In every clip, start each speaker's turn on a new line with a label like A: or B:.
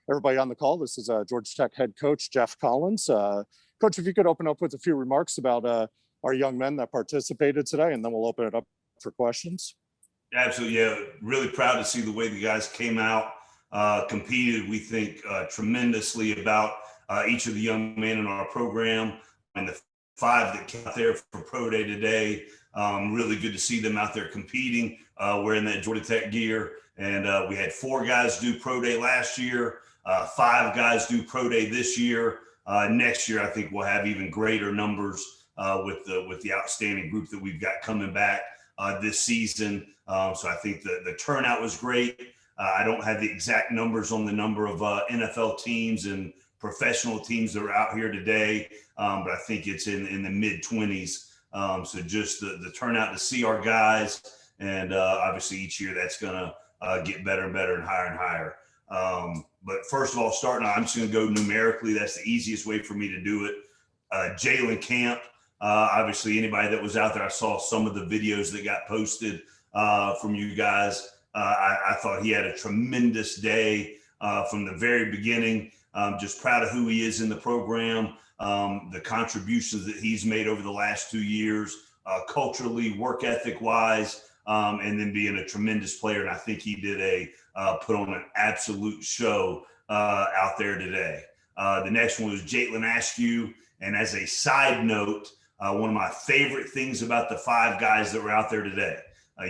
A: everybody on the call. This is Georgia Tech head coach Geoff Collins. Coach, if you could open up with a few remarks about our young men that participated today, and then we'll open it up for questions.
B: Absolutely, yeah. Really proud to see the way the guys came out, competed. We think tremendously about each of the young men in our program, and the 5 that came out there for Pro Day today. Really good to see them out there competing, wearing that Georgia Tech gear. And we had 4 guys do Pro Day last year, 5 guys do Pro Day this year. Next year, I think we'll have even greater numbers with the outstanding group that we've got coming back this season. So I think the turnout was great. I don't have the exact numbers on the number of NFL teams and professional teams that are out here today, but I think it's in the mid-20s. So just the turnout to see our guys, and obviously each year that's going to get better and better and higher. But first of all, starting out, I'm just going to go numerically. That's the easiest way for me to do it. Jalen Camp, obviously anybody that was out there, I saw some of the videos that got posted from you guys. I thought he had a tremendous day from the very beginning. Just proud of who he is in the program, the contributions that he's made over the last 2 years, culturally, work ethic wise, and then being a tremendous player. And I think he did put on an absolute show out there today. The next one was Jaytlin Askew. And as a side note, one of my favorite things about the 5 guys that were out there today,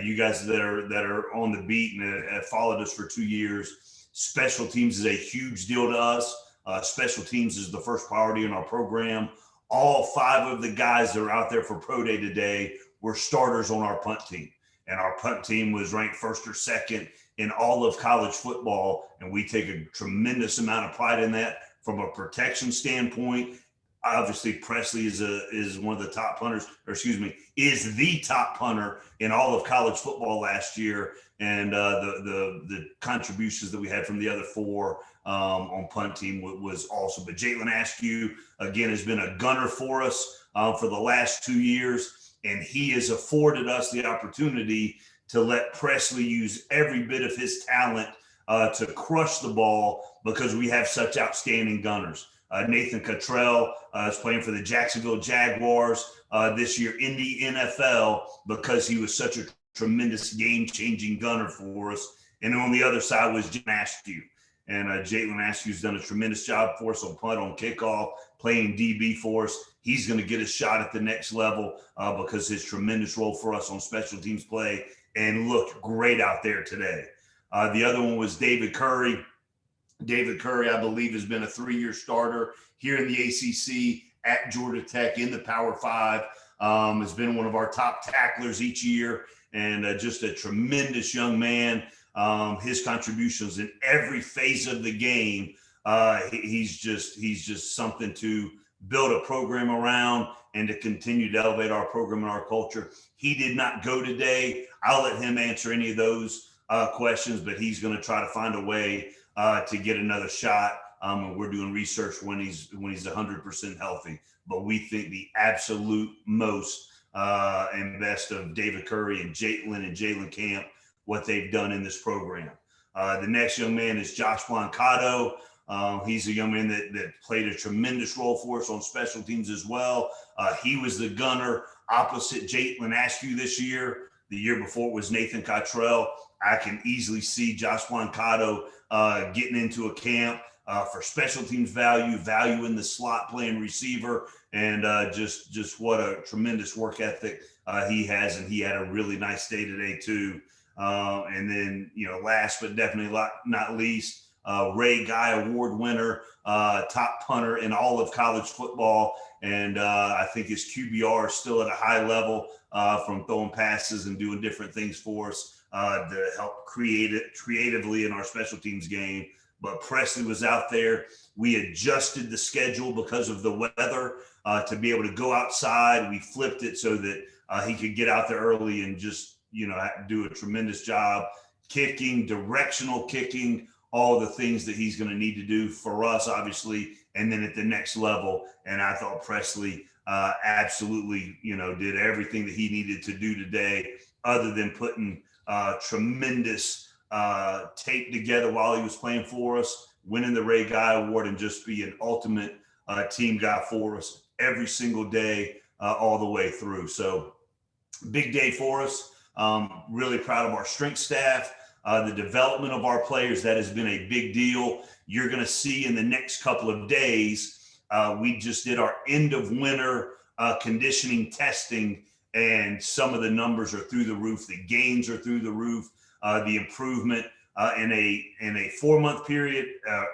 B: you guys that are on the beat and have followed us for 2 years, special teams is a huge deal to us. Special teams is the first priority in our program. All 5 of the guys that are out there for Pro Day today were starters on our punt team. And our punt team was ranked 1st or 2nd in all of college football. And we take a tremendous amount of pride in that from a protection standpoint. Obviously, Pressley is one of the top punters, is the top punter in all of college football last year. And the contributions that we had from the other 4 on punt team was awesome. But Jaylen Askew, again, has been a gunner for us for the last 2 years. And he has afforded us the opportunity to let Pressley use every bit of his talent to crush the ball because we have such outstanding gunners. Nathan Cottrell is playing for the Jacksonville Jaguars this year in the NFL because he was such a tremendous game-changing gunner for us. And on the other side was Jaylen Askew. And Jaylen Askew's done a tremendous job for us on punt, on kickoff, playing DB for us. He's going to get a shot at the next level because his tremendous role for us on special teams play and looked great out there today. The other one was David Curry. David Curry, I believe, has been a 3-year starter here in the ACC at Georgia Tech in the Power 5. Has been one of our top tacklers each year and just a tremendous young man. His contributions in every phase of the game. He's just something to build a program around and to continue to elevate our program and our culture. He did not go today. I'll let him answer any of those questions, but he's going to try to find a way to get another shot. And we're doing research when he's 100% healthy. But we think the absolute most and best of David Curry and Jalen Camp, what they've done in this program. The next young man is Josh Blancato. He's a young man that played a tremendous role for us on special teams as well. He was the gunner opposite Jaytlin Askew this year. The year before it was Nathan Cottrell. I can easily see Josh Blancato getting into a camp for special teams value in the slot playing receiver, and just what a tremendous work ethic he has. And he had a really nice day today too. And then, last but definitely not least, Ray Guy Award winner, top punter in all of college football. And I think his QBR is still at a high level from throwing passes and doing different things for us to help create it creatively in our special teams game. But Pressley was out there. We adjusted the schedule because of the weather to be able to go outside. We flipped it so that he could get out there early and just, do a tremendous job kicking, directional kicking, all the things that he's going to need to do for us, obviously, and then at the next level. And I thought Pressley absolutely, did everything that he needed to do today, other than putting tremendous tape together while he was playing for us, winning the Ray Guy Award, and just be an ultimate team guy for us every single day, all the way through. So big day for us. Really proud of our strength staff, the development of our players. That has been a big deal. You're going to see in the next couple of days, we just did our end of winter conditioning testing, and some of the numbers are through the roof. The gains are through the roof. The improvement in a 4-month period,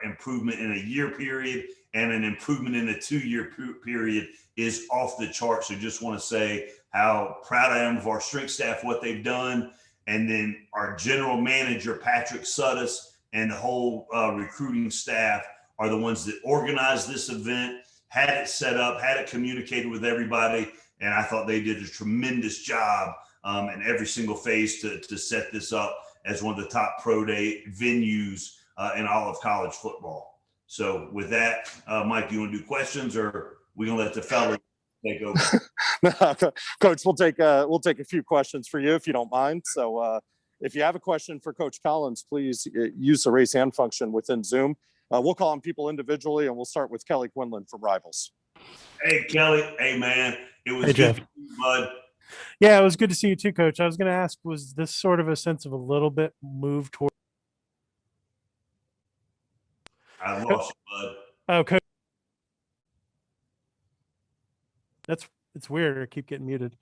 B: improvement in a year period, and an improvement in a 2-year period is off the chart. So just want to say how proud I am of our strength staff, what they've done. And then our general manager, Patrick Suttis, and the whole recruiting staff are the ones that organized this event, had it set up, had it communicated with everybody. And I thought they did a tremendous job in every single phase to set this up as one of the top pro day venues in all of college football. So with that, Mike, do you want to do questions, or we going to let the fellas take over?
A: Coach, we'll take a few questions for you if you don't mind. So if you have a question for Coach Collins, please use the raise hand function within Zoom. We'll call on people individually, and we'll start with Kelly Quinlan from Rivals.
B: Hey, Kelly. Hey, man. It was
C: Hey,
B: good
C: Jeff.
B: to see you, bud.
C: Yeah, it was good to see you too, Coach. I was going to ask, was this sort of a sense of a little bit move toward?
B: I lost you, bud.
C: Oh, Coach. It's weird. I keep getting muted.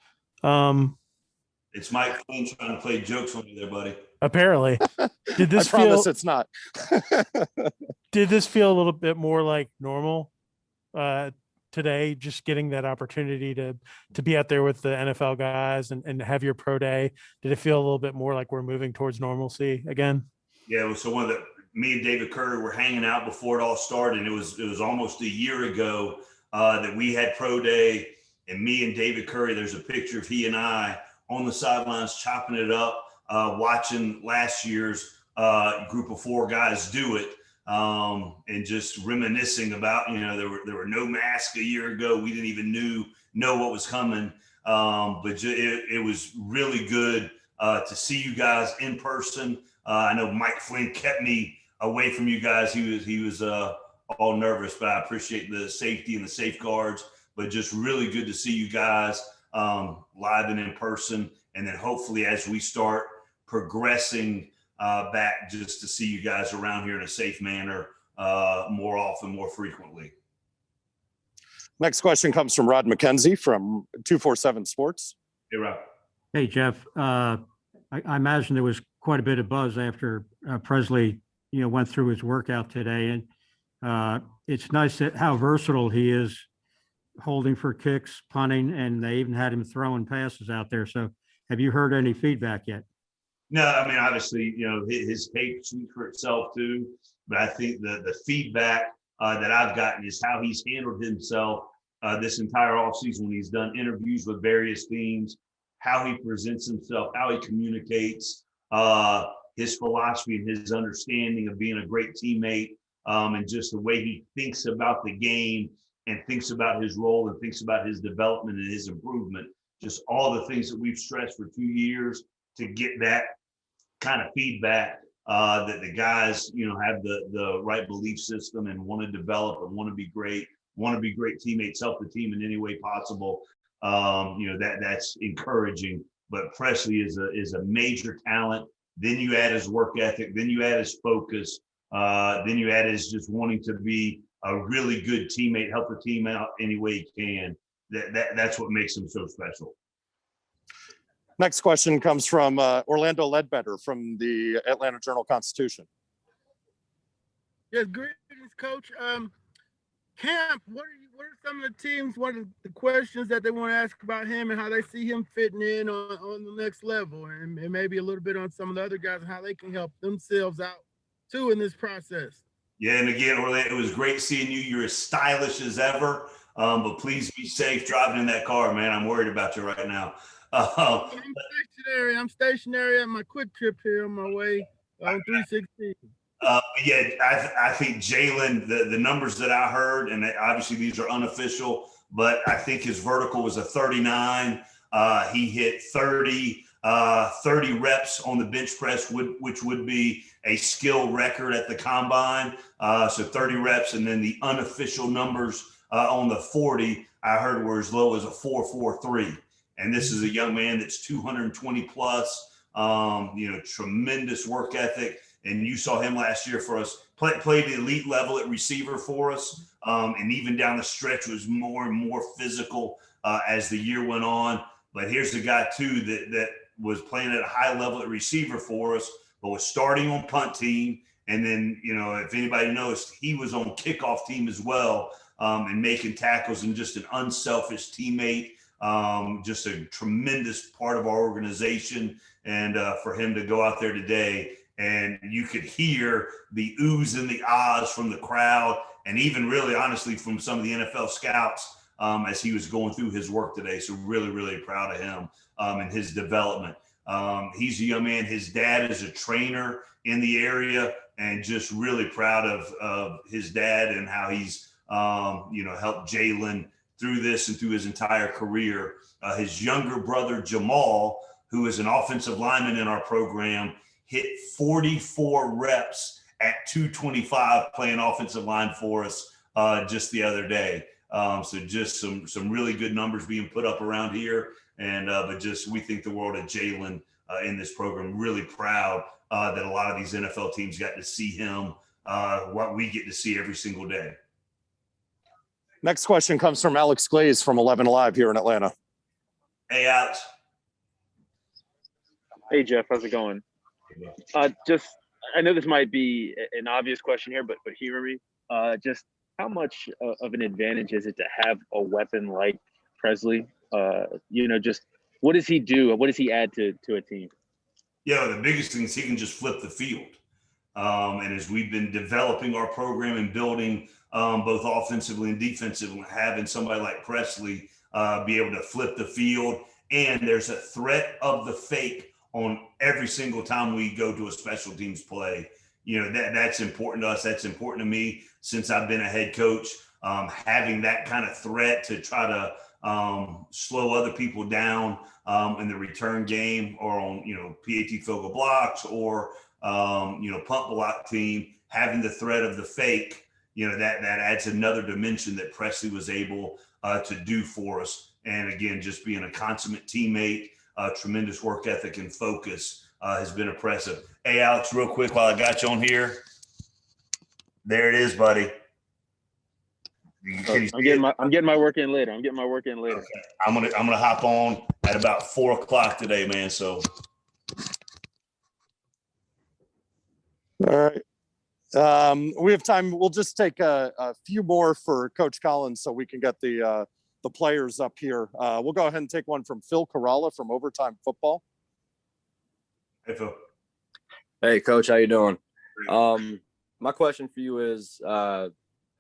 B: It's Mike Flynn trying to play jokes on you there, buddy.
C: Apparently, did this
A: I promise
C: feel?
A: it's not.
C: Did this feel a little bit more like normal today? Just getting that opportunity to be out there with the NFL guys and have your pro day. Did it feel a little bit more like we're moving towards normalcy again?
B: Yeah. So me and David Curry were hanging out before it all started. And it was almost a year ago that we had pro day, and me and David Curry, there's a picture of he and I on the sidelines chopping it up, watching last year's group of 4 guys do it, and just reminiscing about, there were no masks a year ago. We didn't even know what was coming. But it was really good to see you guys in person. I know Mike Flynn kept me away from you guys. He was all nervous, but I appreciate the safety and the safeguards. But just really good to see you guys live and in person. And then hopefully as we start progressing back, just to see you guys around here in a safe manner more often, more frequently.
A: Next question comes from Rod McKenzie from 247 Sports.
B: Hey, Rob.
D: Hey, Jeff. I imagine there was quite a bit of buzz after Presley, went through his workout today. And it's nice that how versatile he is, holding for kicks, punting, and they even had him throwing passes out there. So have you heard any feedback yet?
B: No, I mean, obviously, his tape speaks for itself too. But I think the feedback that I've gotten is how he's handled himself this entire offseason when he's done interviews with various teams, how he presents himself, how he communicates, his philosophy and his understanding of being a great teammate, and just the way he thinks about the game and thinks about his role and thinks about his development and his improvement. Just all the things that we've stressed for 2 years to get that kind of feedback that the guys, have the right belief system and want to develop and want to be great teammates, help the team in any way possible. That's encouraging. But Pressley is a major talent. Then you add his work ethic. Then you add his focus. Then you add his just wanting to be a really good teammate, help the team out any way he can. That's what makes him so special.
A: Next question comes from Orlando Ledbetter from the Atlanta Journal-Constitution.
E: Yes, greetings, Coach. Camp, what are some of the teams? What are the questions that they want to ask about him and how they see him fitting in on the next level, and maybe a little bit on some of the other guys and how they can help themselves out too in this process? Yeah,
B: and again, Orlando, it was great seeing you. You're as stylish as ever, but please be safe driving in that car, man. I'm worried about you right now.
E: I'm stationary at my quick trip here on my way on 316.
B: I think Jaylen, the numbers that I heard, and obviously these are unofficial, but I think his vertical was a 39. He hit 30 30 reps on the bench press, which would be a skill record at the combine. So 30 reps, and then the unofficial numbers on the 40, I heard were as low as a 4.43. And this is a young man that's 220 plus, tremendous work ethic. And you saw him last year for us, played the elite level at receiver for us. And even down the stretch was more and more physical as the year went on. But here's the guy too that was playing at a high level at receiver for us, but was starting on punt team. And then, if anybody knows, he was on kickoff team as well, and making tackles, and just an unselfish teammate, just a tremendous part of our organization. And for him to go out there today, and you could hear the oohs and the ahs from the crowd, and even really honestly from some of the NFL scouts as he was going through his work today. So really, really proud of him and his development. He's a young man. His dad is a trainer in the area, and just really proud of his dad and how he's, helped Jaylen through this and through his entire career. His younger brother, Jamal, who is an offensive lineman in our program, hit 44 reps at 225 playing offensive line for us just the other day. So just some really good numbers being put up around here. And but just we think the world of Jaylen in this program. Really proud that a lot of these NFL teams got to see him, what we get to see every single day.
A: Next question comes from Alex Glaze from 11 Alive here in Atlanta.
B: Hey, Alex.
F: Hey, Geoff, how's it going? I know this might be an obvious question here, but hear me. Just how much of an advantage is it to have a weapon like Pressley? Just what does he do? What does he add to a team?
B: Yeah, the biggest thing is he can just flip the field. And as we've been developing our program and building both offensively and defensively, having somebody like Pressley be able to flip the field, and there's a threat of the fake on every single time we go to a special teams play. That's important to us. That's important to me since I've been a head coach. Having that kind of threat to try to slow other people down in the return game, or on PAT field goal blocks, or punt block team, having the threat of the fake, that adds another dimension that Pressley was able to do for us. And again, just being a consummate teammate, tremendous work ethic and focus has been impressive. Hey, Alex, real quick while I got you on here. There it is, buddy.
F: I'm getting my work in later. Okay.
B: I'm gonna hop on at about 4:00 today, man. So.
A: All right. We have time. We'll just take a few more for Coach Collins so we can get the players up here. We'll go ahead and take one from Phil Caralla from Overtime Football.
B: Hey, Phil.
G: Hey, Coach, how you doing? My question for you is,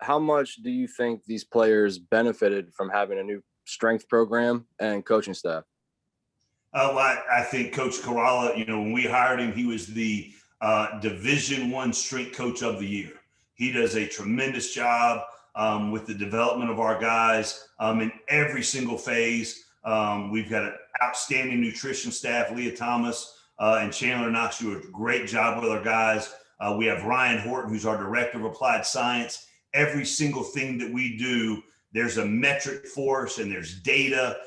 G: how much do you think these players benefited from having a new strength program and coaching staff?
B: I think Coach Cottrell, when we hired him, he was the Division I strength coach of the year. He does a tremendous job with the development of our guys in every single phase. We've got an outstanding nutrition staff. Leah Thomas and Jaytlin Askew do a great job with our guys. We have Ryan Horton, who's our Director of Applied Science. Every single thing that we do, there's a metric for us, and there's data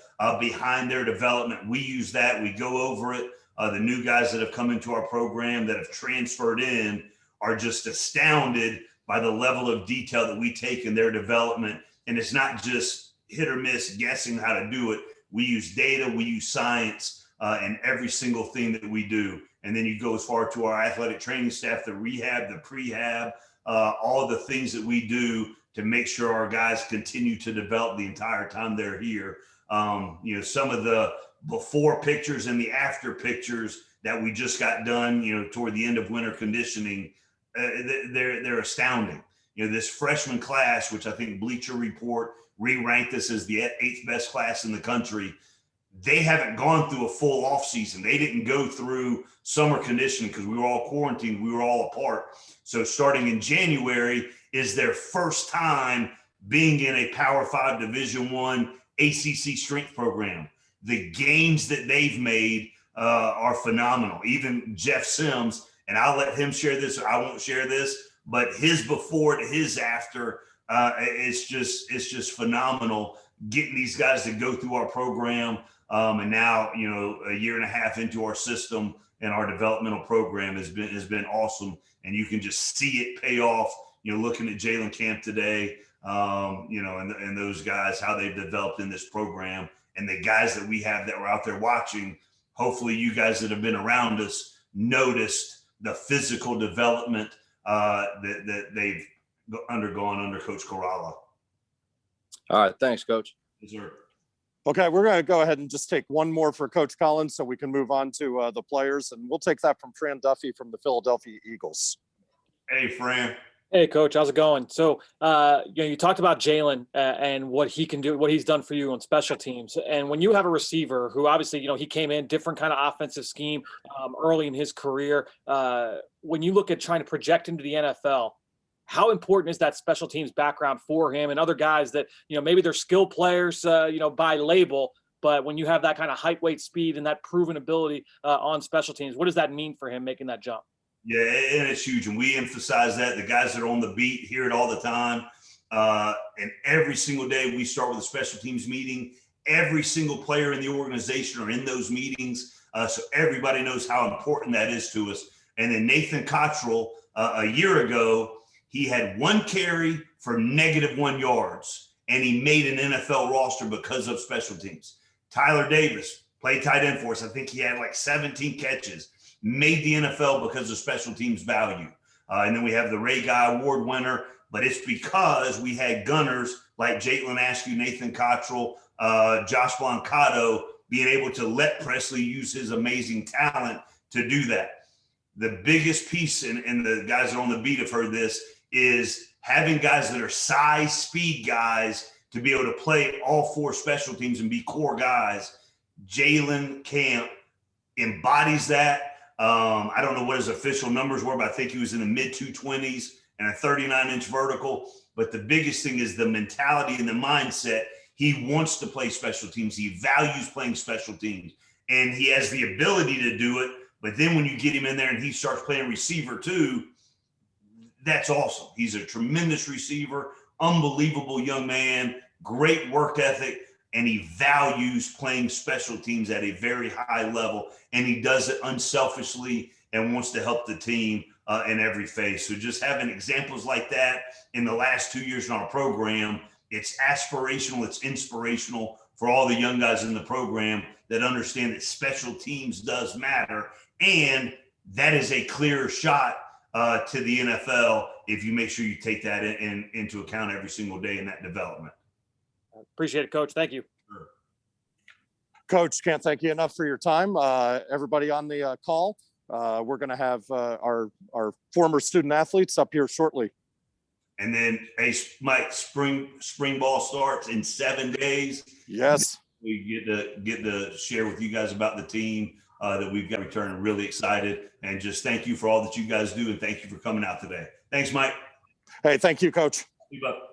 B: behind their development. We use that. We go over it. The new guys that have come into our program that have transferred in are just astounded by the level of detail that we take in their development. And it's not just hit or miss guessing how to do it. We use data, we use science in every single thing that we do. And then you go as far to our athletic training staff, the rehab, the prehab, all the things that we do to make sure our guys continue to develop the entire time they're here. Some of the before pictures and the after pictures that we just got done, toward the end of winter conditioning, they're astounding. This freshman class, which I think Bleacher Report re-ranked us as the 8th best class in the country, they haven't gone through a full off season. They didn't go through summer conditioning because we were all quarantined. We were all apart. So starting in January is their first time being in a Power 5 Division I ACC strength program. The gains that they've made are phenomenal. Even Jeff Sims, and I'll let him share this, or I won't share this, but his before to his after, it's just phenomenal getting these guys to go through our program. And now, a year and a half into our system and our developmental program has been awesome. And you can just see it pay off, looking at Jalen Camp today, and those guys, how they've developed in this program, and the guys that we have that were out there watching. Hopefully you guys that have been around us noticed the physical development that they've undergone under Coach Corrala.
G: All right. Thanks, Coach.
B: Yes, sir.
A: Okay, we're going to go ahead and just take one more for Coach Collins so we can move on to the players. And we'll take that from Fran Duffy from the Philadelphia Eagles.
B: Hey, Fran.
H: Hey, Coach, how's it going? So, you talked about Jaylen and what he can do, what he's done for you on special teams. And when you have a receiver who obviously, he came in different kind of offensive scheme early in his career. When you look at trying to project into the NFL, how important is that special teams background for him and other guys that, maybe they're skill players, by label, but when you have that kind of height, weight, speed, and that proven ability on special teams, what does that mean for him making that jump?
B: Yeah, and it's huge. And we emphasize that. The guys that are on the beat hear it all the time. And every single day we start with a special teams meeting. Every single player in the organization are in those meetings. So everybody knows how important that is to us. And then Nathan Cottrell, a year ago, he had 1 carry for -1 yards, and he made an NFL roster because of special teams. Tyler Davis played tight end for us. I think he had like 17 catches. Made the NFL because of special teams value. And then we have the Ray Guy Award winner, but it's because we had gunners like Jaytlin Askew, Nathan Cottrell, Josh Blancato being able to let Pressley use his amazing talent to do that. The biggest piece, and the guys that are on the beat have heard this, is having guys that are size, speed guys to be able to play all 4 special teams and be core guys. Jalen Camp embodies that. I don't know what his official numbers were, but I think he was in the mid 220s and a 39-inch vertical. But the biggest thing is the mentality and the mindset. He wants to play special teams. He values playing special teams, and he has the ability to do it. But then when you get him in there and he starts playing receiver too, that's awesome. He's a tremendous receiver, unbelievable young man, great work ethic. And he values playing special teams at a very high level, and he does it unselfishly and wants to help the team in every phase. So just having examples like that in the last 2 years in our program, it's aspirational, it's inspirational for all the young guys in the program that understand that special teams does matter, and that is a clear shot to the NFL if you make sure you take that into account every single day in that development.
H: Appreciate it, Coach. Thank you.
A: Coach, can't thank you enough for your time. Everybody on the call, we're going to have our former student athletes up here shortly.
B: And then, hey, Mike, spring ball starts in 7 days.
A: Yes.
B: We get to share with you guys about the team that we've got returning. Really excited, and just thank you for all that you guys do, and thank you for coming out today. Thanks, Mike.
A: Hey, thank you, Coach.
B: Keep up.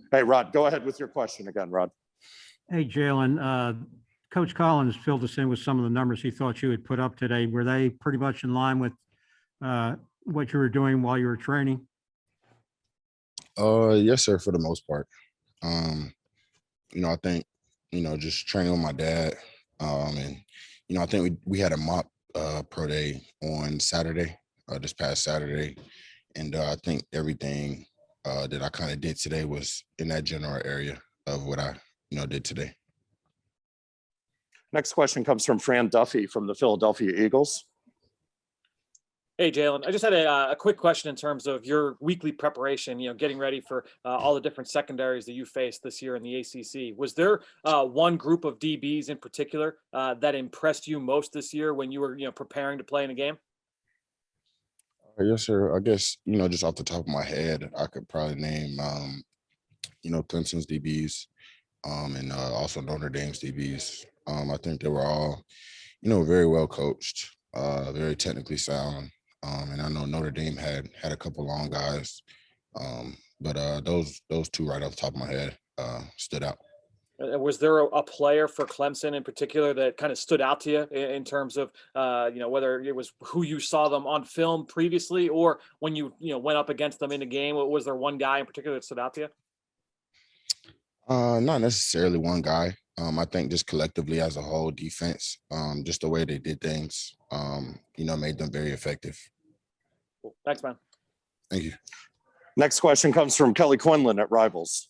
A: Hey, Rod, go ahead with your question again, Rod.
D: Hey, Jaylen, Coach Collins filled us in with some of the numbers he thought you had put up today. Were they pretty much in line with what you were doing while you were training?
I: Yes, sir, for the most part. I think, just training with my dad. And, I think we had a mock pro day on Saturday, this past Saturday. And I think everything that I kind of did today was in that general area of what I, did today.
A: Next question comes from Fran Duffy from the Philadelphia Eagles.
H: Hey, Jaylen, I just had a quick question in terms of your weekly preparation, getting ready for all the different secondaries that you faced this year in the ACC. Was there one group of DBs in particular that impressed you most this year when you were, preparing to play in a game?
I: Yes, sir. I guess, just off the top of my head, I could probably name, Clemson's DBs and also Notre Dame's DBs. I think they were all, very well coached, very technically sound. And I know Notre Dame had a couple long guys, but those two right off the top of my head stood out.
H: Was there a player for Clemson in particular that kind of stood out to you in terms of, whether it was who you saw them on film previously or when you went up against them in the game? Was there one guy in particular that stood out to you?
I: Not necessarily one guy. I think just collectively as a whole defense, just the way they did things, made them very effective.
H: Cool. Thanks, man.
I: Thank you.
A: Next question comes from Kelly Quinlan at Rivals.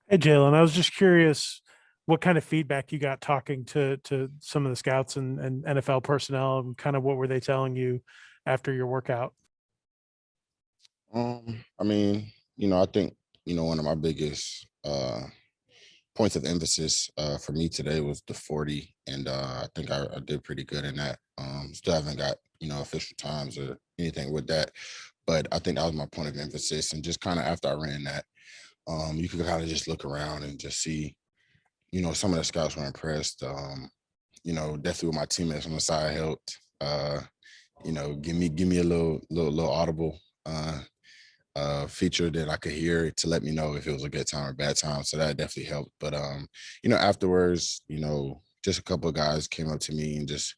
C: Hey, Jaylen, I was just curious what kind of feedback you got talking to some of the scouts and NFL personnel, and kind of what were they telling you after your workout?
I: I think, one of my biggest points of emphasis for me today was the 40. And I think I did pretty good in that. Still haven't got, official times or anything with that. But I think that was my point of emphasis. And just kind of after I ran that, you could kind of just look around and just see, some of the scouts were impressed. Definitely with my teammates on the side helped. Give me a little audible feature that I could hear to let me know if it was a good time or bad time. So that definitely helped. But afterwards, just a couple of guys came up to me and just,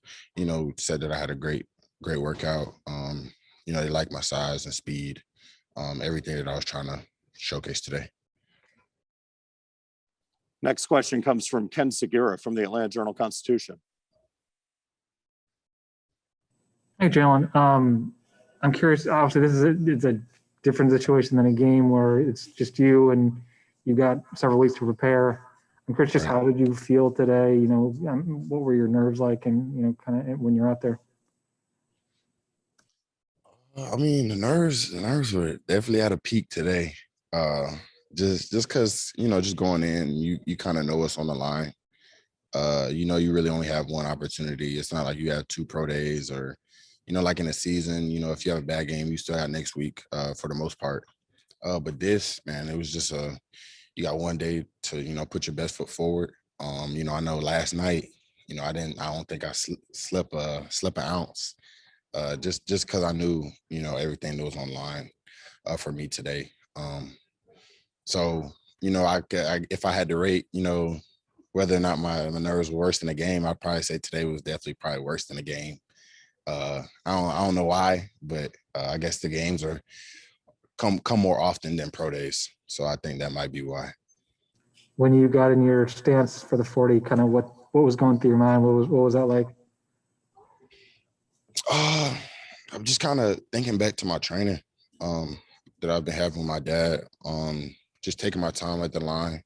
I: said that I had a great workout. They liked my size and speed, everything that I was trying to showcase today.
A: Next question comes from Ken Segura from the Atlanta Journal-Constitution.
J: Hey, Jaylen. I'm curious. Obviously, it's a different situation than a game where it's just you and you've got several weeks to prepare. I'm curious, just how did you feel today? What were your nerves like, and kind of when you're out there?
I: The nerves were definitely at a peak today. Just because, just going in, you kind of know what's on the line. You really only have one opportunity. It's not like you have 2 pro days or, like in a season, if you have a bad game, you still have next week for the most part. But this, man, it was just you got one day to, put your best foot forward. I know last night, I don't think I slept an ounce. Just because I knew, everything that was online for me today. So, if I had to rate, whether or not my nerves were worse than the game, I'd probably say today was definitely probably worse than the game. I don't know why, but I guess the games are come more often than pro days. So I think that might be why.
J: When you got in your stance for the 40, kind of what was going through your mind? What was that like?
I: I'm just kind of thinking back to my training that I've been having with my dad. Just taking my time at the line,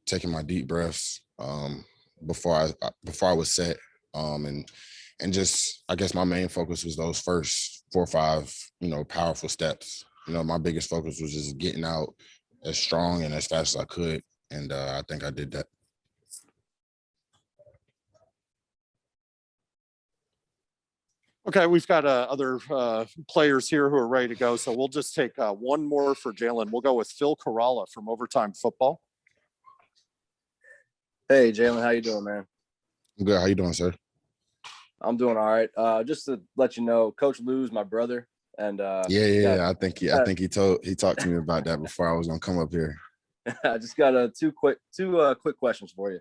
I: taking my deep breaths before I was set, and just I guess my main focus was those first 4 or 5 powerful steps. My biggest focus was just getting out as strong and as fast as I could, and I think I did that.
A: Okay, we've got other players here who are ready to go, so we'll just take one more for Jaylen. We'll go with Phil Caralla from Overtime Football.
G: Hey, Jaylen, how you doing, man?
I: I'm good. How you doing, sir?
G: I'm doing all right. Just to let you know, Coach Lou's my brother, and
I: I think he talked to me about that before I was gonna come up here.
G: I just got two quick questions for you.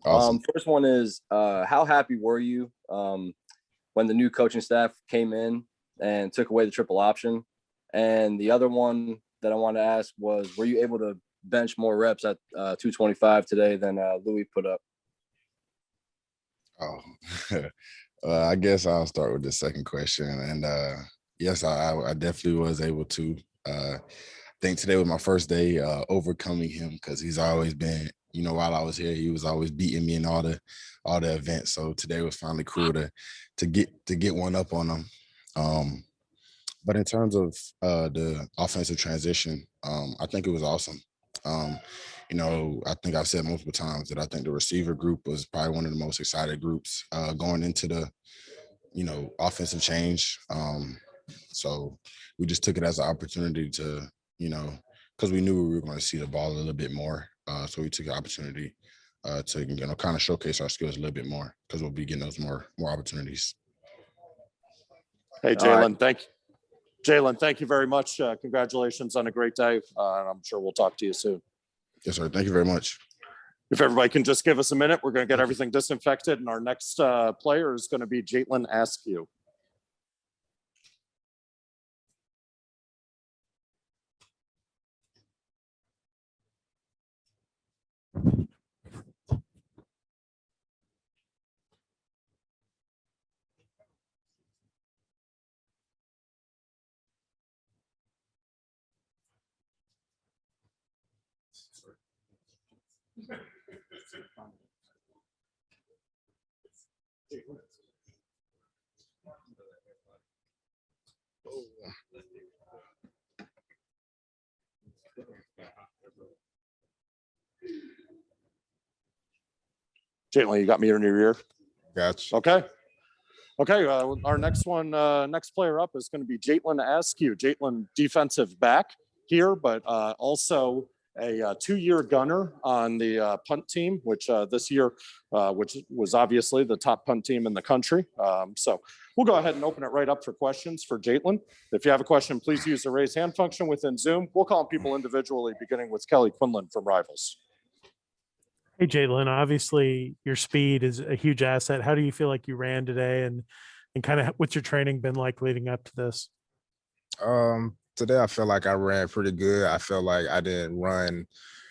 I: Awesome.
G: First one is, how happy were you when the new coaching staff came in and took away the triple option? And the other one that I wanted to ask was, were you able to bench more reps at 225 today than Louis put up?
I: I guess I'll start with the second question. And yes, I definitely was able to. I think today was my first day overcoming him, because he's always been, while I was here, he was always beating me in all the events. So today was finally cool to get one up on him. But in terms of the offensive transition, I think it was awesome. I think I've said multiple times that I think the receiver group was probably one of the most excited groups going into the, offensive change. So we just took it as an opportunity to, because we knew we were going to see the ball a little bit more. So we took the opportunity to, kind of showcase our skills a little bit more, because we'll be getting those more opportunities.
A: Hey, Jaylen, thank you very much. Congratulations on a great day. And I'm sure we'll talk to you soon.
I: Yes, sir. Thank you very much.
A: If everybody can just give us a minute, we're going to get everything disinfected, and our next player is going to be Jaytlin Askew. Jaytlin, you got me in your ear?
I: Gotcha.
A: Okay. Okay, our next player up is going to be Jaytlin Askew. Jaytlin, defensive back here, but also a 2-year gunner on the punt team, which this year, which was obviously the top punt team in the country. So we'll go ahead and open it right up for questions for Jaytlin. If you have a question, please use the raise hand function within Zoom. We'll call on people individually, beginning with Kelly Quinlan from Rivals.
C: Hey, Jaytlin, obviously your speed is a huge asset. How do you feel like you ran today, and kind of what's your training been like leading up to this?
I: Today I feel like I ran pretty good. I feel like I didn't run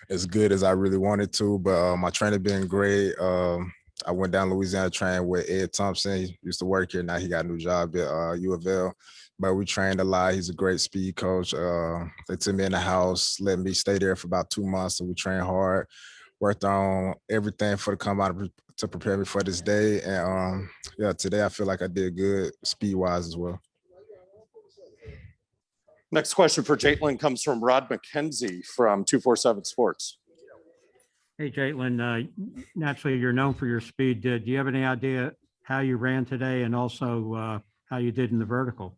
I: as good as I really wanted to, but my training been great. I went down to Louisiana, trained with Ed Thompson. He used to work here. Now he got a new job at U of L. But we trained a lot. He's a great speed coach. They took me in the house, let me stay there for about 2 months. So we trained hard, worked on everything for the combine to prepare me for this day. And yeah, today I feel like I did good speed-wise as well.
A: Next question for Jaytlin comes from Rod McKenzie from 247 Sports.
D: Hey, Jaytlin, naturally you're known for your speed. Do you have any idea how you ran today, and also how you did in the vertical?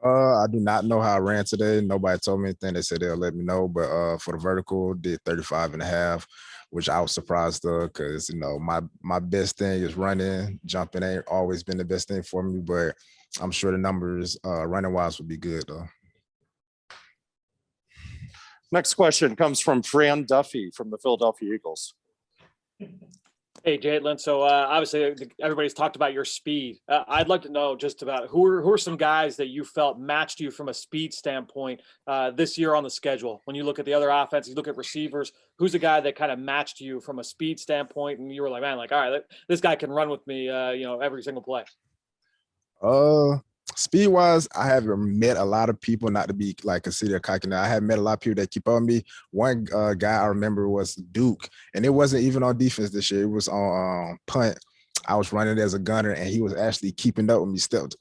I: I do not know how I ran today. Nobody told me anything. They said they'll let me know. But for the vertical, did 35.5, which I was surprised of, because my best thing is running. Jumping ain't always been the best thing for me, but I'm sure the numbers running wise would be good though.
A: Next question comes from Fran Duffy from the Philadelphia Eagles.
H: Hey, Jaytlin. So obviously everybody's talked about your speed. I'd like to know just about who are some guys that you felt matched you from a speed standpoint this year on the schedule. When you look at the other offense, you look at receivers, who's a guy that kind of matched you from a speed standpoint, and you were like, man, like, all right, this guy can run with me, every single play.
I: Speed wise, I haven't met a lot of people, not to be like considered cocky. I haven't met a lot of people that keep on me. One guy I remember was Duke, and it wasn't even on defense this year. It was on punt. I was running as a gunner, and he was actually keeping up with me step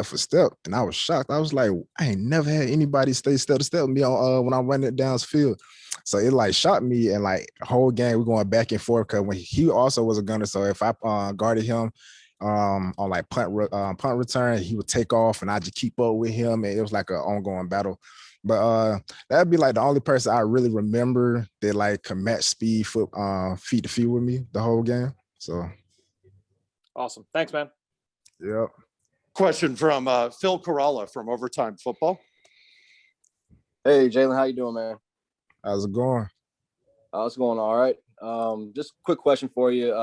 I: for step. And I was shocked. I was like, I ain't never had anybody stay step to step with me on when I'm running it downfield. So it like shocked me, and like the whole game we're going back and forth, because when he also was a gunner. So if I guarded him on like punt return, he would take off and I just keep up with him, and it was like an ongoing battle. But that'd be like the only person I really remember that like could match speed feet to feet with me the whole game. So
H: awesome. Thanks, man.
I: Yep.
A: Question from Phil Coralla from Overtime Football.
G: Hey, Jaylen, how you doing, man?
I: How's it going?
G: It's going all right. Just a quick question for you.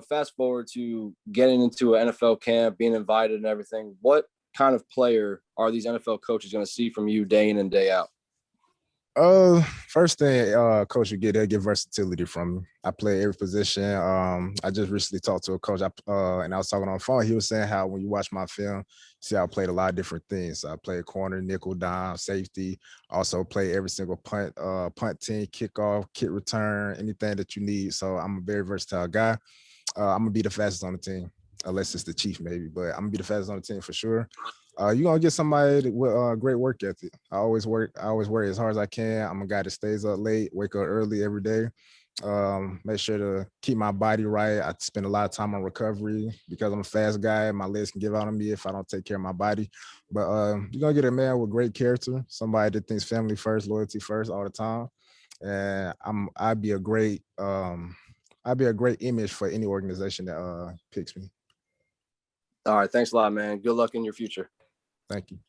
G: Fast forward to getting into an NFL camp, being invited and everything. What kind of player are these NFL coaches going to see from you day in and day out?
I: First thing, coach would get versatility from me. I play every position. I just recently talked to a coach, and I was talking on the phone. He was saying how when you watch my film, see I played a lot of different things. So I played corner, nickel, dime, safety. Also play every single punt team, kickoff, kick return, anything that you need. So I'm a very versatile guy. I'm gonna be the fastest on the team, unless it's the chief maybe, but I'm gonna be the fastest on the team for sure. You're gonna get somebody with great work ethic. I always work as hard as I can. I'm a guy that stays up late, wake up early every day. Make sure to keep my body right. I spend a lot of time on recovery because I'm a fast guy. My legs can give out on me if I don't take care of my body. But you're gonna get a man with great character, somebody that thinks family first, loyalty first all the time. And I'd be a great image for any organization that picks me.
G: All right, thanks a lot, man. Good luck in your future.
I: Thank you.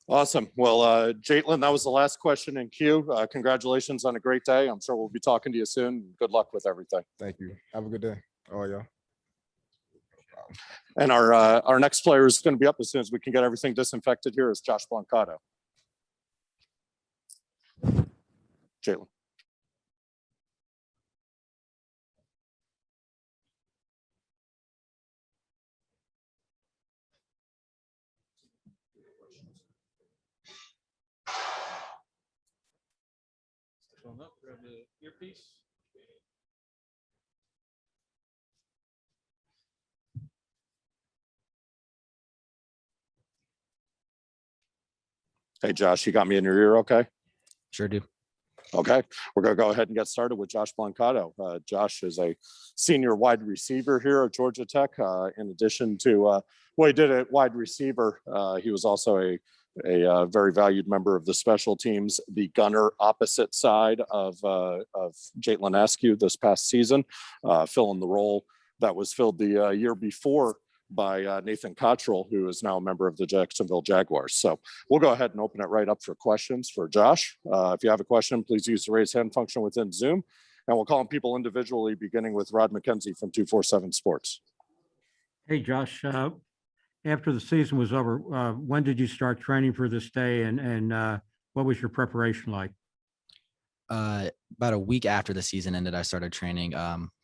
A: Awesome. Well, Jaytlin, that was the last question in queue. Congratulations on a great day. I'm sure we'll be talking to you soon. Good luck with everything.
K: Thank you. Have a good day. Oh, y'all.
A: And our next player is going to be up as soon as we can get everything disinfected here is Josh Blancato. Jaylen.
H: Grab the earpiece.
A: Hey, Josh, you got me in your ear okay?
L: Sure do.
A: Okay, we're going to go ahead and get started with Josh Blancato. Josh is a senior wide receiver here at Georgia Tech. In addition to what he did at wide receiver, he was also a very valued member of the special teams, the gunner opposite side of Jaytlin Askew this past season, filling the role that was filled the year before by Nathan Cottrell, who is now a member of the Jacksonville Jaguars. So we'll go ahead and open it right up for questions for Josh. If you have a question, please use the raise hand function within Zoom, and we'll call on people individually, beginning with Rod McKenzie from 247 Sports.
D: Hey, Josh, after the season was over, when did you start training for this day, and what was your preparation like?
L: About a week after the season ended, I started training,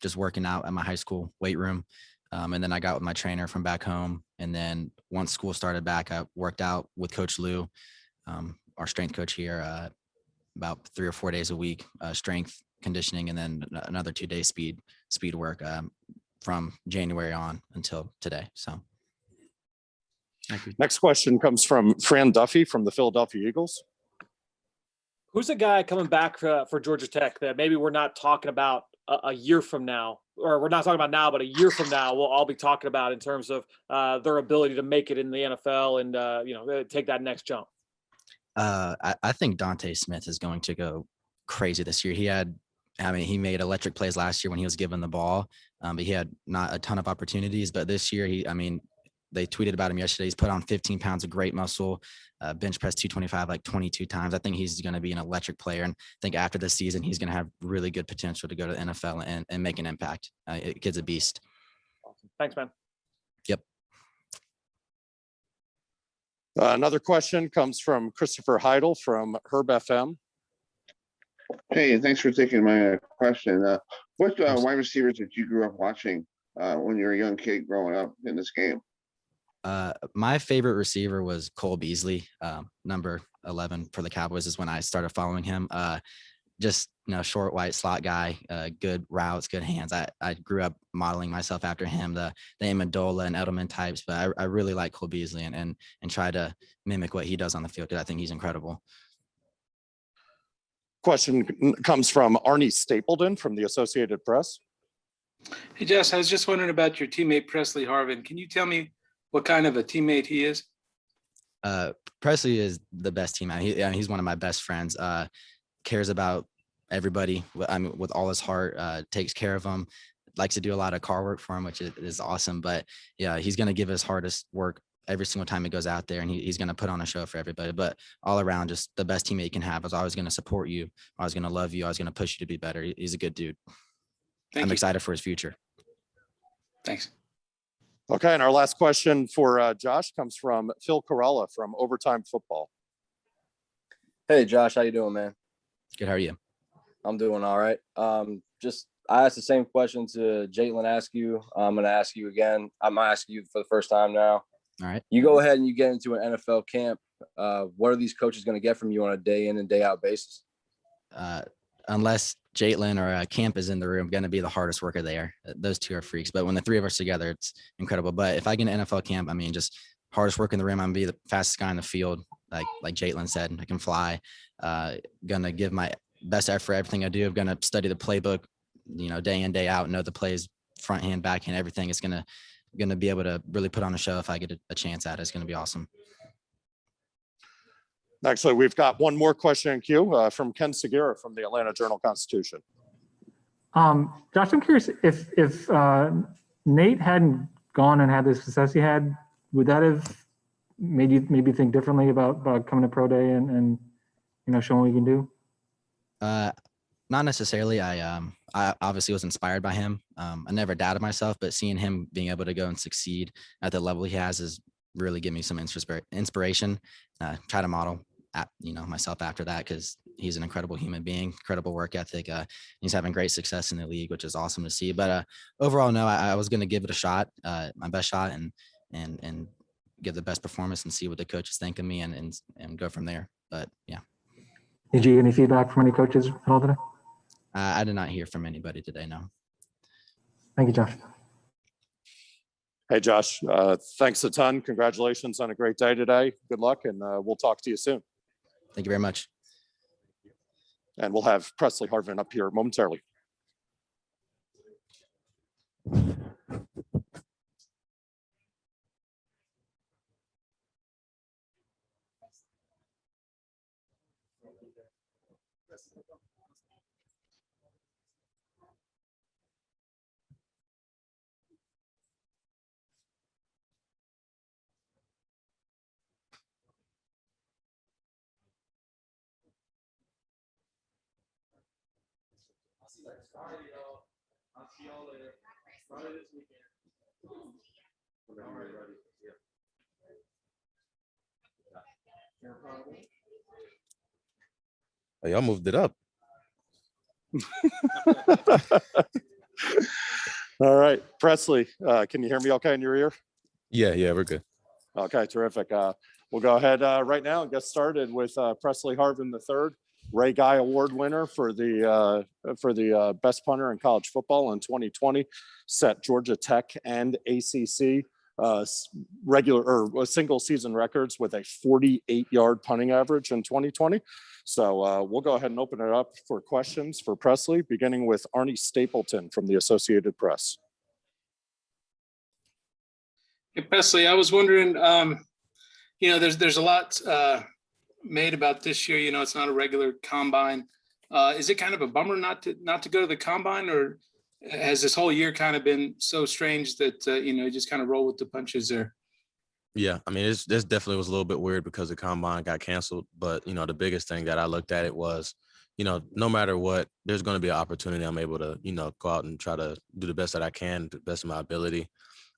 L: just working out at my high school weight room. And then I got with my trainer from back home. And then once school started back, I worked out with Coach Lou, our strength coach here, about 3 or 4 days a week, strength conditioning, and then another 2 days speed work from January on until today. So. Thank you.
A: Next question comes from Fran Duffy from the Philadelphia Eagles.
H: Who's a guy coming back for Georgia Tech that maybe we're not talking about a year from now, or we're not talking about now, but a year from now, we'll all be talking about in terms of their ability to make it in the NFL and, take that next jump?
L: I think Dante Smith is going to go crazy this year. He made electric plays last year when he was given the ball, but he had not a ton of opportunities. But this year, they tweeted about him yesterday. He's put on 15 pounds of great muscle, bench press 225 like 22 times. I think he's going to be an electric player. And I think after this season, he's going to have really good potential to go to the NFL and make an impact. Kid's a beast.
H: Awesome. Thanks, man.
L: Yep.
A: Another question comes from Christopher Heidel from Herb FM.
M: Hey, thanks for taking my question. What wide receivers did you grew up watching when you were a young kid growing up in this game?
L: My favorite receiver was Cole Beasley, number 11 for the Cowboys is when I started following him. Just, short, white slot guy, good routes, good hands. I grew up modeling myself after him, the Amendola and Edelman types, but I really like Cole Beasley and try to mimic what he does on the field because I think he's incredible.
A: Question comes from Arnie Stapleton from the Associated Press.
N: Hey, Jess, I was just wondering about your teammate, Presley Harvin. Can you tell me what kind of a teammate he is?
L: Presley is the best teammate. He's one of my best friends. Cares about everybody. With all his heart. Takes care of them. Likes to do a lot of car work for him, which is awesome. But yeah, he's going to give his hardest work every single time he goes out there, and he's going to put on a show for everybody. But all around, just the best teammate you can have. I was always going to support you. I was going to love you. I was going to push you to be better. He's a good dude. I'm excited for his future.
N: Thanks.
A: Okay, and our last question for Josh comes from Phil Corella from Overtime Football.
G: Hey, Josh, how you doing, man?
L: Good. How are you?
G: I'm doing all right. I asked the same question to Jaytlin Askew. I'm going to ask you again. I'm going to ask you for the first time now.
L: All right.
G: You go ahead and you get into an NFL camp. What are these coaches going to get from you on a day in and day out basis?
L: Unless Jaytlin or Camp is in the room, going to be the hardest worker there. Those two are freaks. But when the three of us together, it's incredible. But if I get an NFL camp, just hardest work in the room. I'm going to be the fastest guy in the field. Like Jaytlin said, I can fly. Going to give my best effort for everything I do. I'm going to study the playbook, day in, day out, know the plays, front hand, back hand, everything. It's going to be able to really put on a show if I get a chance at it. It's going to be awesome.
A: Actually, we've got one more question in queue from Ken Segura from the Atlanta Journal-Constitution.
J: Josh, I'm curious if Nate hadn't gone and had the success he had, would that have made you think differently about coming to pro day and showing what you can do?
L: Not necessarily. I obviously was inspired by him. I never doubted myself, but seeing him being able to go and succeed at the level he has is really give me some inspiration. Try to model myself after that, because he's an incredible human being, incredible work ethic. He's having great success in the league, which is awesome to see. But overall, no, I was going to give it a shot, my best shot, and give the best performance and see what the coaches think of me and go from there. But yeah.
J: Did you get any feedback from any coaches at all today?
L: I did not hear from anybody today, no.
J: Thank you, Josh.
A: Hey, Josh, thanks a ton. Congratulations on a great day today. Good luck, and we'll talk to you soon.
L: Thank you very much.
A: And we'll have Presley Harvin up here momentarily.
O: Oh, y'all moved it up.
A: All right, Presley, can you hear me okay in your ear?
O: Yeah, we're good.
A: Okay, terrific. We'll go ahead right now and get started with Presley Harvin III, Ray Guy Award winner for the best punter in college football in 2020, set Georgia Tech and ACC regular or single season records with a 48-yard punting average in 2020. So we'll go ahead and open it up for questions for Presley, beginning with Arnie Stapleton from the Associated Press.
N: Hey, Presley, I was wondering, there's a lot made about this year. It's not a regular combine. Is it kind of a bummer not to go to the combine, or has this whole year kind of been so strange that you just kind of roll with the punches there?
O: Yeah, I mean, this definitely was a little bit weird because the combine got canceled. But the biggest thing that I looked at it was, no matter what, there's going to be an opportunity. I'm able to, go out and try to do the best that I can, to the best of my ability.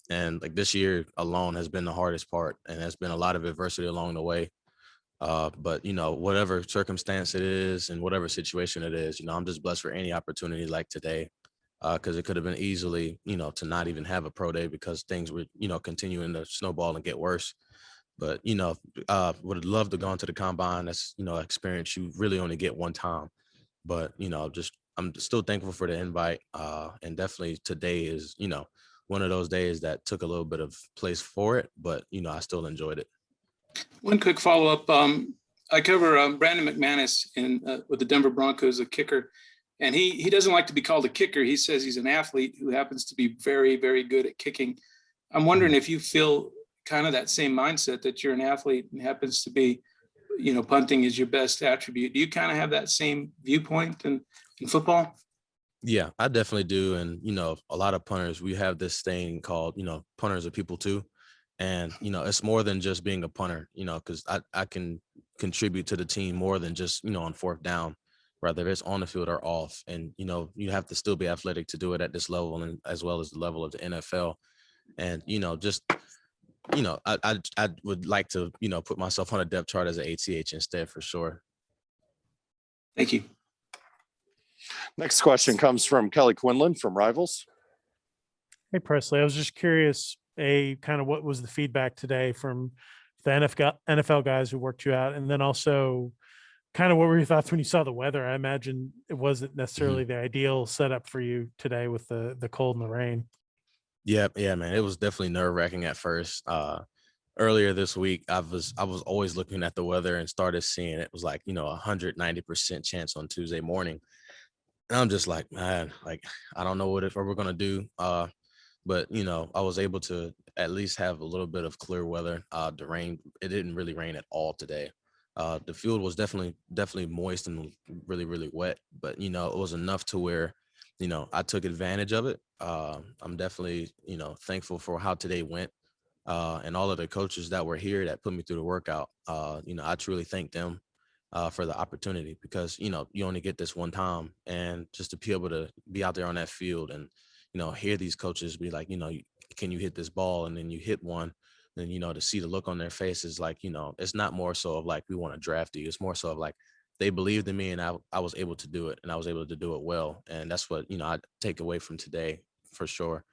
O: And like this year alone has been the hardest part, and there's been a lot of adversity along the way. But whatever circumstance it is and whatever situation it is, I'm just blessed for any opportunity like today, because it could have been easily, to not even have a pro day because things would, continuing to snowball and get worse. But would have loved to go into the combine. That's experience you really only get one time. But I'm still thankful for the invite, and definitely today is one of those days that took a little bit of place for it, but I still enjoyed it.
N: One quick follow-up. I cover Brandon McManus with the Denver Broncos, a kicker, and he doesn't like to be called a kicker. He says he's an athlete who happens to be very, very good at kicking. I'm wondering if you feel kind of that same mindset, that you're an athlete and happens to be, punting is your best attribute. Do you kind of have that same viewpoint in football?
O: Yeah, I definitely do. And, a lot of punters, we have this thing called, punters are people too. And, it's more than just being a punter, because I can contribute to the team more than just, on fourth down, whether it's on the field or off. And, you have to still be athletic to do it at this level, and as well as the level of the NFL. And, I would like to, put myself on a depth chart as an ATH instead, for sure.
N: Thank you.
A: Next question comes from Kelly Quinlan from Rivals.
C: Hey, Presley, I was just curious, kind of what was the feedback today from the NFL guys who worked you out? And then also kind of what were your thoughts when you saw the weather? I imagine it wasn't necessarily the ideal setup for you today with the cold and the rain. Yeah,
O: man. It was definitely nerve-wracking at first. Earlier this week, I was always looking at the weather and started seeing it was like, 190% chance on Tuesday morning. And I'm just like, man, like, I don't know what we're going to do. But, I was able to at least have a little bit of clear weather. The rain, it didn't really rain at all today. The field was definitely moist and really, really wet. But, it was enough to where, I took advantage of it. I'm definitely, thankful for how today went. and all of the coaches that were here that put me through the workout. I truly thank them for the opportunity, because, you only get this one time, and just to be able to be out there on that field and, hear these coaches be like, can you hit this ball? And then you hit one, and, to see the look on their faces, like, it's not more so of like, we want to draft you. It's more so of like, they believed in me, and I was able to do it, and I was able to do it well. And that's what, I take away from today for sure.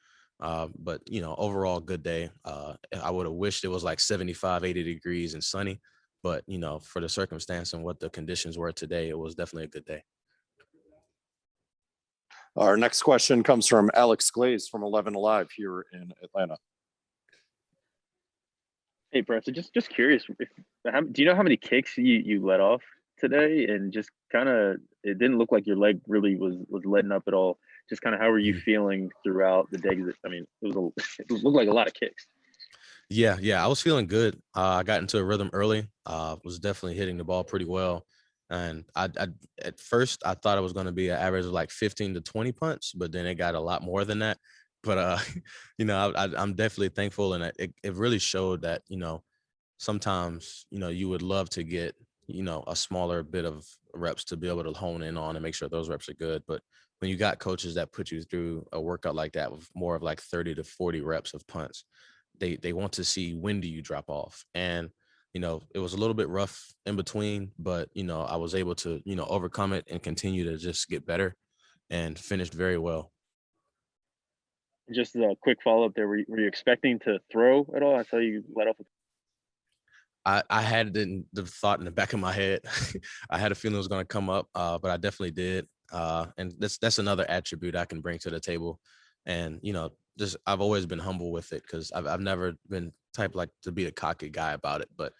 O: But, overall good day. I would have wished it was like 75, 80 degrees and sunny, but, for the circumstance and what the conditions were today, it was definitely a good day.
A: Our next question comes from Alex Glaze from 11 Alive here in Atlanta.
F: Hey, Preston, just curious, do you know how many kicks you let off today? And just kind of, it didn't look like your leg really was letting up at all. Just kind of how were you feeling throughout the day? I mean, it looked like a lot of kicks.
O: Yeah, I was feeling good. I got into a rhythm early. Was definitely hitting the ball pretty well. And I at first I thought it was going to be an average of like 15 to 20 punts, but then it got a lot more than that. But I'm definitely thankful, and it really showed that sometimes you would love to get a smaller bit of reps to be able to hone in on and make sure those reps are good. But when you got coaches that put you through a workout like that with more of like 30 to 40 reps of punts, they want to see, when do you drop off? And it was a little bit rough in between, but, I was able to, overcome it and continue to just get better, and finished very well.
F: Just a quick follow-up there. Were you expecting to throw at all? I saw you let off.
O: I had the thought in the back of my head. I had a feeling it was going to come up, but I definitely did. And that's another attribute I can bring to the table. And, just I've always been humble with it, because I've never been type like to be a cocky guy about it. But,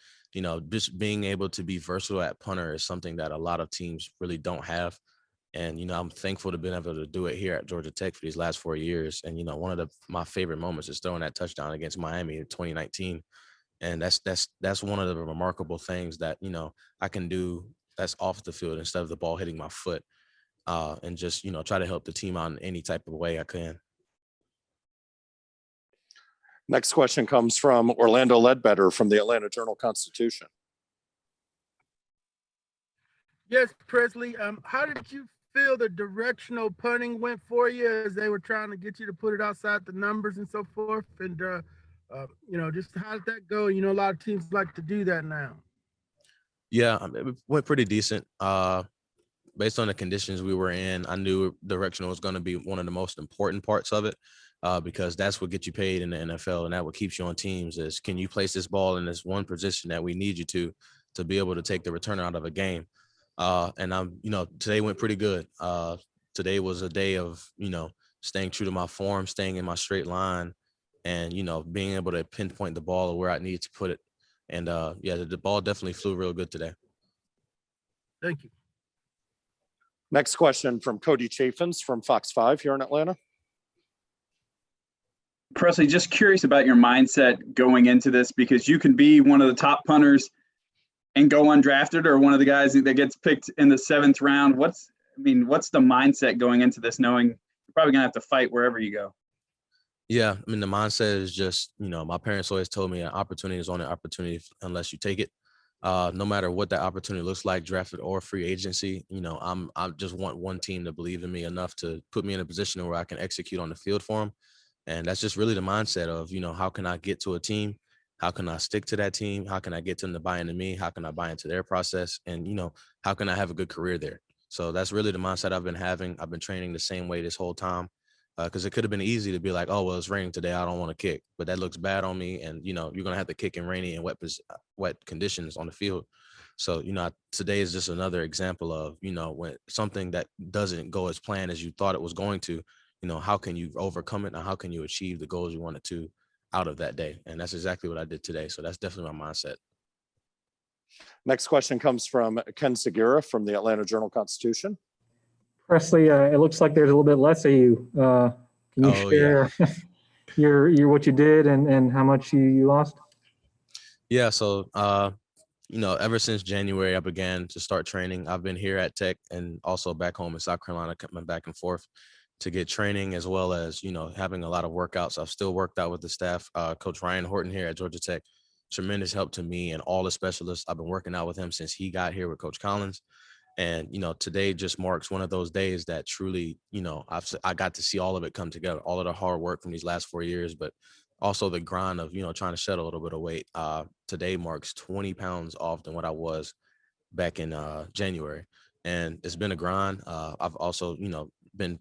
O: just being able to be versatile at punter is something that a lot of teams really don't have. And, I'm thankful to be able to do it here at Georgia Tech for these last 4 years. And, one of my favorite moments is throwing that touchdown against Miami in 2019. And that's one of the remarkable things that, I can do that's off the field instead of the ball hitting my foot, and just, try to help the team out in any type of way I can.
A: Next question comes from Orlando Ledbetter from the Atlanta Journal-Constitution.
E: Yes, Presley. How did you feel the directional punting went for you as they were trying to get you to put it outside the numbers and so forth? And, just how did that go? A lot of teams like to do that now.
O: Yeah, it went pretty decent. Based on the conditions we were in, I knew directional was going to be one of the most important parts of it, because that's what gets you paid in the NFL, and that what keeps you on teams is, can you place this ball in this one position that we need you to be able to take the return out of a game. And today went pretty good. Today was a day of, staying true to my form, staying in my straight line, and, being able to pinpoint the ball where I need to put it. And the ball definitely flew real good today.
E: Thank you.
A: Next question from Cody Chaffins from Fox 5 here in Atlanta.
P: Presley, just curious about your mindset going into this, because you can be one of the top punters and go undrafted, or one of the guys that gets picked in the 7th round. What's the mindset going into this, knowing you're probably gonna have to fight wherever you go?
O: Yeah, the mindset is just, my parents always told me an opportunity is only an opportunity unless you take it. No matter what that opportunity looks like, drafted or free agency, I just want one team to believe in me enough to put me in a position where I can execute on the field for them. And that's just really the mindset of, how can I get to a team? How can I stick to that team? How can I get them to buy into me? How can I buy into their process? And, how can I have a good career there? So that's really the mindset I've been having. I've been training the same way this whole time, because it could have been easy to be like, oh, well, it's raining today, I don't want to kick. But that looks bad on me. And, you're going to have to kick in rainy and wet conditions on the field. So, today is just another example of, when something that doesn't go as planned as you thought it was going to, how can you overcome it, and how can you achieve the goals you wanted to out of that day? And that's exactly what I did today. So that's definitely my mindset.
A: Next question comes from Ken Segura from the Atlanta Journal-Constitution.
J: Presley, it looks like there's a little bit less of you. Can you share your what you did and how much you lost?
O: Yeah, so ever since January, I began to start training. I've been here at Tech and also back home in South Carolina, coming back and forth. to get training, as well as, you know, having a lot of workouts. I've still worked out with the staff. Coach Ryan Horton here at Georgia Tech, tremendous help to me and all the specialists. I've been working out with him since he got here with Coach Collins. And, you know, today just marks one of those days that truly, you know, I got to see all of it come together, all of the hard work from these last 4 years, but also the grind of, you know, trying to shed a little bit of weight. Today marks 20 pounds off than what I was back in January. And it's been a grind. I've also, you know, been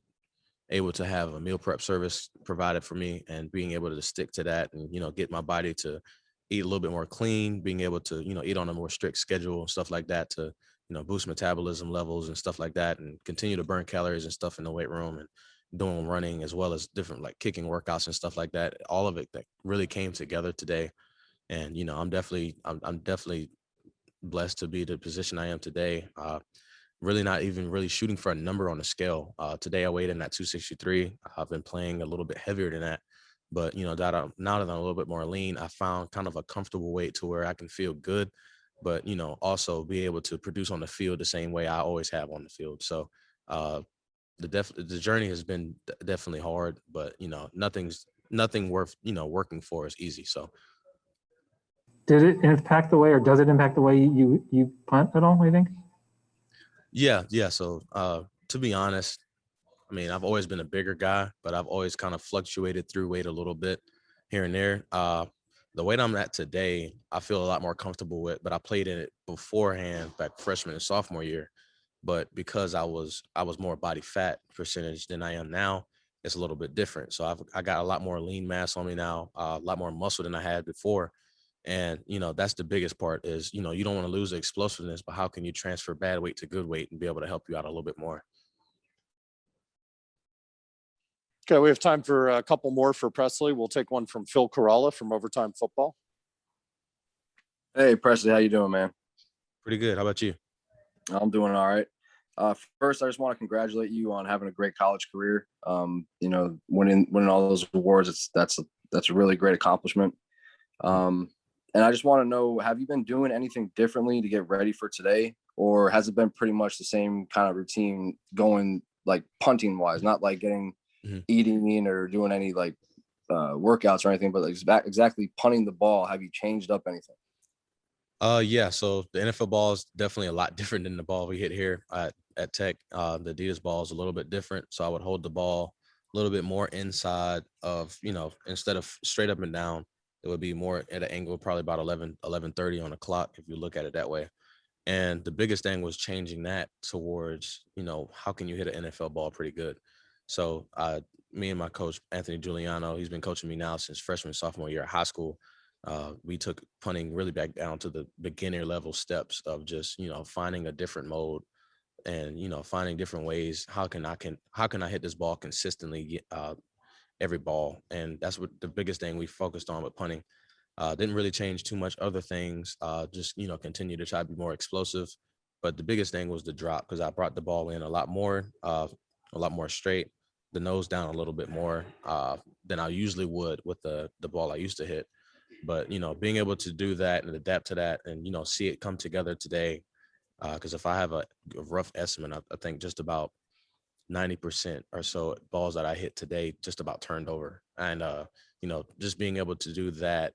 O: able to have a meal prep service provided for me, and being able to stick to that and, you know, get my body to eat a little bit more clean, being able to, you know, eat on a more strict schedule and stuff like that to, you know, boost metabolism levels and stuff like that, and continue to burn calories and stuff in the weight room, and doing running as well as different like kicking workouts and stuff like that. All of it that really came together today. And, you know, I'm definitely blessed to be the position I am today. Really not even really shooting for a number on the scale. Today I weighed in at 263. I've been playing a little bit heavier than that, but, you know, now that I'm a little bit more lean, I found kind of a comfortable weight to where I can feel good, but, you know, also be able to produce on the field the same way I always have on the field. So the journey has been definitely hard, but, you know, nothing worth, you know, working for is easy. So
J: Did it impact the way, or does it impact the way you punt at all, you think?
O: Yeah. So to be honest, I mean, I've always been a bigger guy, but I've always kind of fluctuated through weight a little bit here and there. The weight I'm at today, I feel a lot more comfortable with, but I played in it beforehand back freshman and sophomore year. But because I was more body fat percentage than I am now, it's a little bit different. So I got a lot more lean mass on me now, a lot more muscle than I had before. And, you know, that's the biggest part is, you know, you don't want to lose the explosiveness, but how can you transfer bad weight to good weight and be able to help you out a little bit more?
A: Okay, we have time for a couple more for Presley. We'll take one from Phil Coralla from Overtime Football.
G: Hey, Presley, how you doing, man?
O: Pretty good. How about you?
G: I'm doing all right. First, I just want to congratulate you on having a great college career. You know, winning all those awards, that's a really great accomplishment. And I just want to know, have you been doing anything differently to get ready for today, or has it been pretty much the same kind of routine going, like punting wise, not like getting eating or doing any like workouts or anything, but like exactly punting the ball? Have you changed up anything?
O: Yeah. So the NFL ball is definitely a lot different than the ball we hit here at Tech. The Adidas ball is a little bit different. So I would hold the ball a little bit more inside of, you know, instead of straight up and down, it would be more at an angle, probably about 11:30 on the clock, if you look at it that way. And the biggest thing was changing that towards, you know, how can you hit an NFL ball pretty good? So me and my coach, Anthony Giuliano, he's been coaching me now since freshman, sophomore year of high school. We took punting really back down to the beginner level steps of just, you know, finding a different mode and, you know, finding different ways. How can I hit this ball consistently every ball? And that's what the biggest thing we focused on with punting. Didn't really change too much other things. Just, you know, continue to try to be more explosive. But the biggest thing was the drop, because I brought the ball in a lot more straight, the nose down a little bit more than I usually would with the ball I used to hit. But, you know, being able to do that and adapt to that and, you know, see it come together today, because if I have a rough estimate, I think just about 90% or so balls that I hit today just about turned over. And, you know, just being able to do that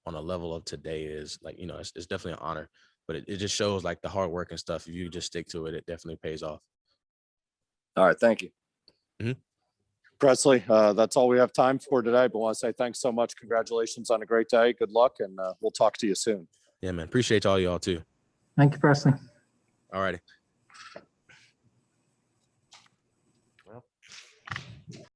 O: on a level of today is like, you know, it's definitely an honor, but it just shows like the hard work and stuff. If you just stick to it, it definitely pays off.
G: All right. Thank you.
O: Mm-hmm.
A: Presley, that's all we have time for today, but I want to say thanks so much. Congratulations on a great day. Good luck, and we'll talk to you soon.
O: Yeah, man. Appreciate all y'all too.
J: Thank you, Presley.
O: All righty.